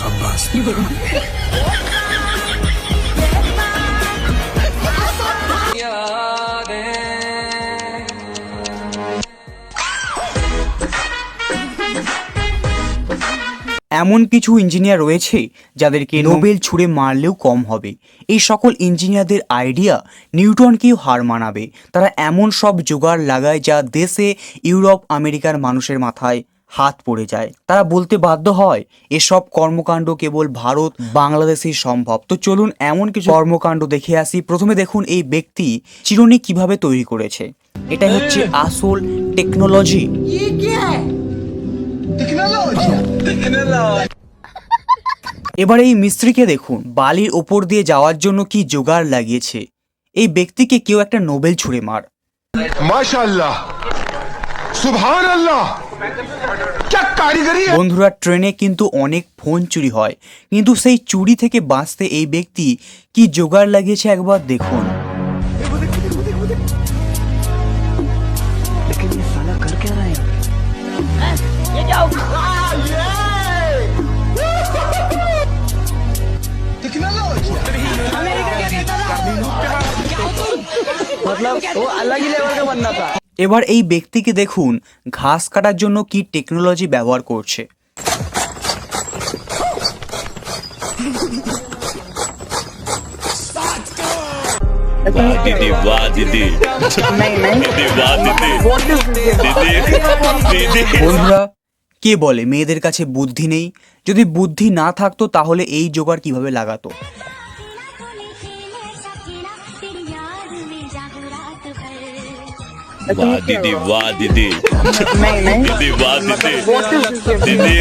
शाबाश। এমন কিছু ইঞ্জিনিয়ার রয়েছে যাদেরকে নোবেল ছুঁড়ে মারলেও কম হবে। এই সকল ইঞ্জিনিয়ারদের আইডিয়া নিউটনকেও হার মানাবে। তারা এমন সব জোগাড় লাগায় যা দেশে ইউরোপ আমেরিকার মানুষের মাথায় হাত পড়ে যায়। তারা বলতে বাধ্য হয় এসব কর্মকাণ্ড কেবল ভারত বাংলাদেশেই সম্ভব। তো চলুন এমন কিছু কর্মকাণ্ড দেখে আসি। প্রথমে দেখুন এই ব্যক্তি চিরুনি কিভাবে তৈরি করেছে। এটা হচ্ছে আসল টেকনোলজি। এবার এই মিস্ত্রিকে দেখুন বালির ওপর দিয়ে যাওয়ার জন্য কি জোগাড় লাগিয়েছে। এই ব্যক্তিকে কেউ একটা নোবেল ছুঁড়ে মার। মাশাআল্লাহ, সুবহানাল্লাহ, क्या कारीगरी है। বন্ধুরা, ট্রেনে কিন্তু অনেক ফোন চুরি হয়, কিন্তু সেই চুরি থেকে বাঁচতে এই ব্যক্তি কি জোগাড় লাগিয়েছে একবার দেখুন। এবার এই ব্যক্তিকে দেখুন ঘাস কাটার জন্য কি টেকনোলজি ব্যবহার করছে। বন্ধুরা, কে বলে মেয়েদের কাছে বুদ্ধি নেই? যদি বুদ্ধি না থাকতো তাহলে এই জোগাড় কিভাবে লাগাতো। वाह दीदी, वाह दीदी, दीदी वाह दीदी, दीदी।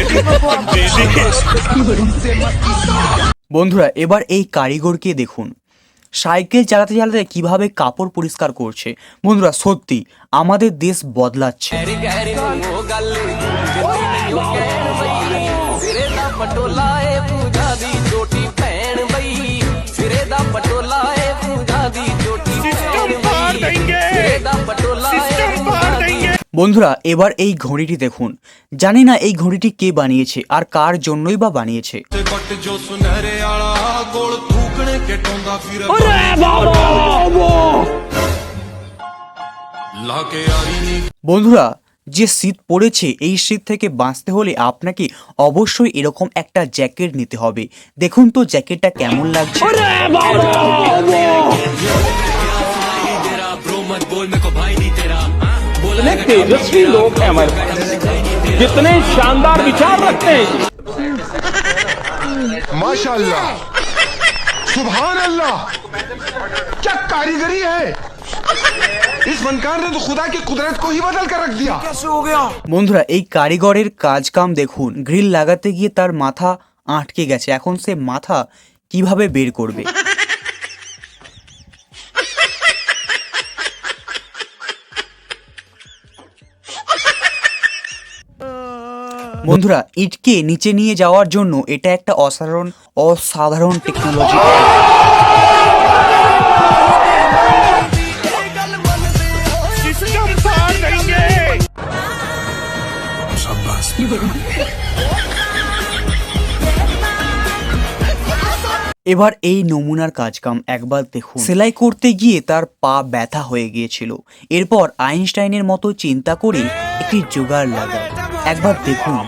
বন্ধুরা, এবার এই কারিগরকে দেখুন সাইকেল চালাতে চালাতে কিভাবে কাপড় পরিষ্কার করছে। বন্ধুরা, সত্যি আমাদের দেশ বদলাচ্ছে। বন্ধুরা, এবার এই ঘড়িটি দেখুন। জানি না এই ঘড়িটি কে বানিয়েছে আর কার জন্যই বা বানিয়েছে। বন্ধুরা, যে শীত পড়েছে এই শীত থেকে বাঁচতে হলে আপনাকে অবশ্যই এরকম একটা জ্যাকেট নিতে হবে। দেখুন তো জ্যাকেটটা কেমন লাগছে। तेजस्वी लोग हैं हमारे पास, कितने शानदार विचार रखते हैं। माशाअल्लाह, सुभान-अल्लाह, क्या कारीगरी है। इस फनकार ने तो खुदा की कुदरत को ही बदल कर रख दिया। कैसे हो गया। বন্ধুরা, এই কারিগরের কাজ কাম দেখুন। গ্রিল লাগাতে গিয়ে তার মাথা আটকে গেছে। এখন সে মাথা কিভাবে বের করবে। বন্ধুরা, ইটকে নিচে নিয়ে যাওয়ার জন্য এটা একটা অসাধারণ টেকনোলজি। এবার এই নমুনার কাজকাম একবার দেখুন। সেলাই করতে গিয়ে তার পা ব্যথা হয়ে গিয়েছিল। এরপর আইনস্টাইনের মতো চিন্তা করে একটি জোগাড় লাগায়। একবার দেখুন।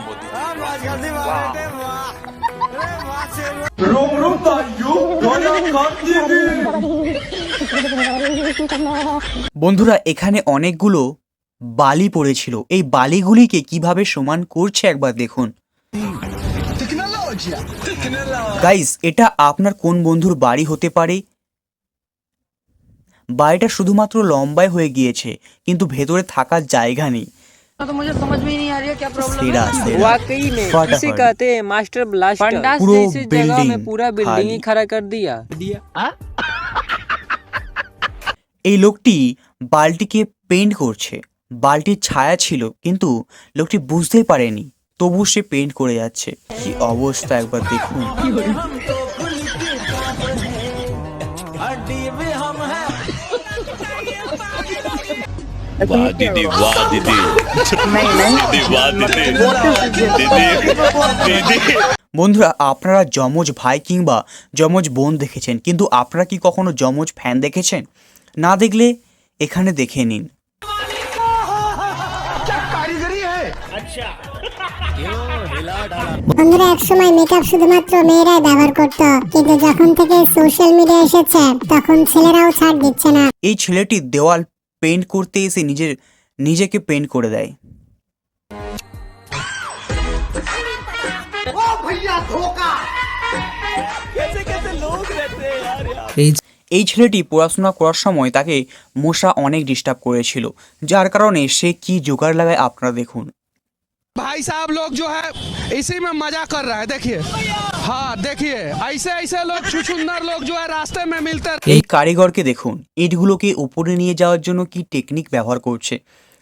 বন্ধুরা, এখানে অনেকগুলো বালি পড়েছিল। এই বালিগুলিকে কিভাবে সমান করছে একবার দেখুন। গাইস, এটা আপনার কোন বন্ধুর বাড়ি হতে পারে? বাড়িটা শুধুমাত্র লম্বায় হয়ে গিয়েছে কিন্তু ভেতরে থাকার জায়গা নেই। तो मुझे समझ में ही नहीं आ रही है क्या प्रॉब्लम सेरा, है। सेरा। वाकई में इसे कहते हैं मास्टर ब्लास्टर। पंडास पूरा जैसी जगह बिल्डिंग में पूरा बिल्डिंग ही खाली। खड़ा कर दिया। এই লোকটি বালতিকে পেইন্ট করছে। বালতির ছায়া ছিল কিন্তু লোকটি বুঝতেই পারেনি, তবু সে পেইন্ট করে যাচ্ছে। কি অবস্থা একবার দেখুন। वाह दीदी, वाह दीदी, दीदी वाह दीदी, दीदी, दीदी। বন্ধুরা, আপনারা যমজ ভাই কিংবা যমজ বোন দেখেছেন, কিন্তু আপনারা কি কখনো যমজ ফ্যান দেখেছেন? না দেখলে এখানে দেখে নিন। क्या कारीगरी है। বন্ধুরা, একসময় মেকআপ শুধুমাত্র মেয়েরাই ব্যবহার করত, কিন্তু যখন থেকে সোশ্যাল মিডিয়া এসেছে তখন ছেলেরাও ছাড় দিচ্ছে না। এই ছেলেটি দেওয়াল পেইন্ট করতে এসে নিজেকে পেইন্ট করে দেয়। এই ছেলেটি পড়াশোনা করার সময় তাকে মশা অনেক ডিস্টার্ব করেছিল, যার কারণে সে কি জোগাড় লাগায় আপনারা দেখুন। भाई साहब लोग जो है इसी में मजा कर रहा है, देखिए। हाँ देखिए, ऐसे ऐसे लोग छुछुंदर लोग जो है रास्ते में मिलते। এই कारीगरকে দেখুন, ইটগুলোকে উপরে নিয়ে যাওয়ার জন্য কি টেকনিক ব্যবহার করছে।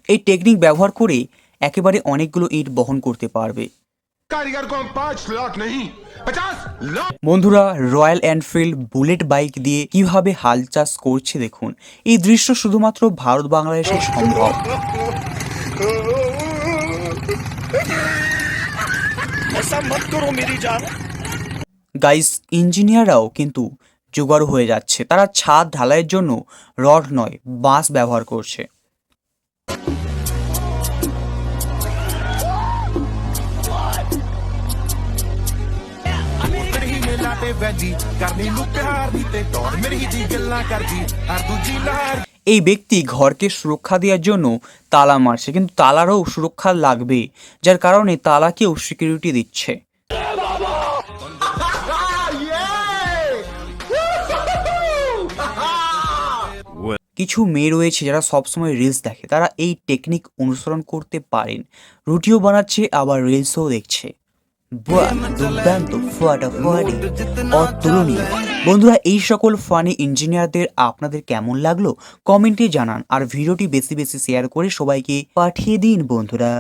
এই টেকনিক ব্যবহার করে একেবারে অনেকগুলো ইট বহন করতে পারবে। कारीगर को हम 5 लाख नहीं 50 लाख। বন্ধুরা, রয়্যাল এনফিল্ড বুলেট বাইক দিয়ে কিভাবে হাল চাষ করছে দেখুন। এই দৃশ্য শুধুমাত্র ভারত বাংলাদেশে সম্ভব। ऐसा मत करो मेरी जान। গাইস, ইঞ্জিনিয়াররাও কিন্তু জোগাড় হয়ে যাচ্ছে। তারা ছাদ ঢালাইয়ের জন্য রড নয়, বাঁশ ব্যবহার করছে। এই ব্যক্তি ঘরকে সুরক্ষা দেওয়ার জন্য তালা মারছে, কিন্তু তালারও সুরক্ষা লাগবে, যার কারণে তালাকেও সিকিউরিটি দিচ্ছে। কিছু মেয়ে রয়েছে যারা সবসময় রিলস দেখে, তারা এই টেকনিক অনুসরণ করতে পারেন। রুটিও বানাচ্ছে আবার রিলসও দেখছে। বাহ, দুর্দান্ত, ফাটাফাটি, অতুলনীয়। বন্ধুরা, এই সকল ফানি ইঞ্জিনিয়ারদের আপনাদের কেমন লাগলো কমেন্টে জানান, আর ভিডিওটি বেশি বেশি শেয়ার করে সবাইকে পাঠিয়ে দিন বন্ধুরা।